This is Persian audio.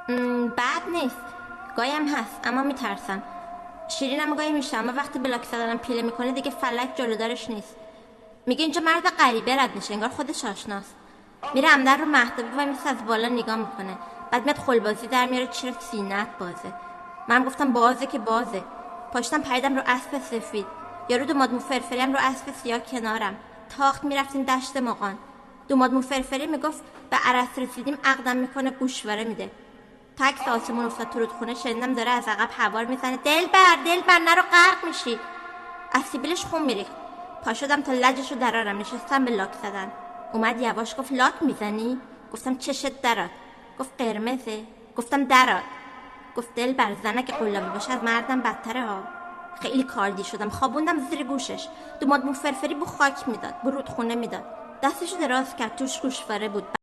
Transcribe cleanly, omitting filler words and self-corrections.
بد نیست، گایم هست اما میترسم. شیرینم گاهی میشه اما وقتی بلاک زدنم پیله میکنه دیگه فلک جلودارش نیست. میگه اینجا مرد غریبه رد میشه، انگار خودش آشناست. میره عمدن رو مهدبی و میسه از بالا نگاه میکنه، بعد میاد خلبازی در میاره چرا سینت بازه. من گفتم بازه که بازه. پاشتم پریدم رو اسب سفید، یارو دوماد مو فرفری رو اسب سیاه کنارم. تاخت میرفتیم دشت مقان. دوماد مو فرفری میگفت به عرس رسیدیم عقدم میکنه گوشواره میده. تکس آسمون افتاد تو رودخونه، شنیدم داره از عقب هوار میزنه دلبر نرو غرق میشی. از سیبیلش خون میریخت. پا شدم تا لجشو درارم، نشستم به لاک زدن. اومد یواش گفت لاک میزنی؟ گفتم چشت درات. گفت قرمزه؟ گفتم درات. گفت دلبر زنک قلابی باشه از مردم بدتره ها. خیلی کاردی شدم، خوابوندم زیر گوشش. دوماد مو فرفری بو خاک میداد، بو رودخونه میداد. دستشو دراز کرد، توش گوشواره بود.